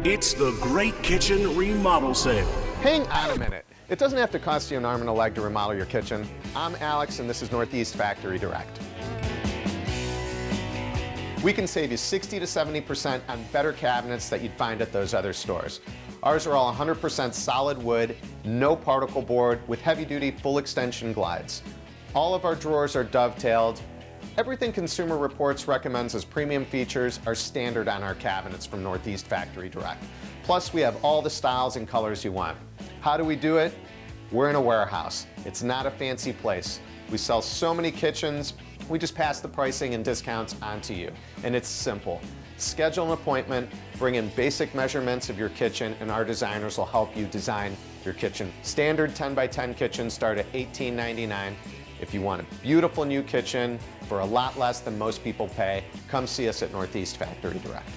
It's the Great Kitchen Remodel Sale. Hang on a minute. It doesn't have to cost you an arm and a leg to remodel your kitchen. I'm Alex, and this is Northeast Factory Direct. We can save you 60 to 70% on better cabinets that you'd find at those other stores. Ours are all 100% solid wood, no particle board, with heavy-duty full extension glides. All of our drawers are dovetailed. Everything Consumer Reports recommends as premium features are standard on our cabinets from Northeast Factory Direct. Plus, we have all the styles and colors you want. How do we do it? We're in a warehouse. It's not a fancy place. We sell so many kitchens, we just pass the pricing and discounts on to you. And it's simple. Schedule an appointment, bring in basic measurements of your kitchen, and our designers will help you design your kitchen. Standard 10 by 10 kitchens start at $18.99. If you want a beautiful new kitchen for a lot less than most people pay, come see us at Northeast Factory Direct.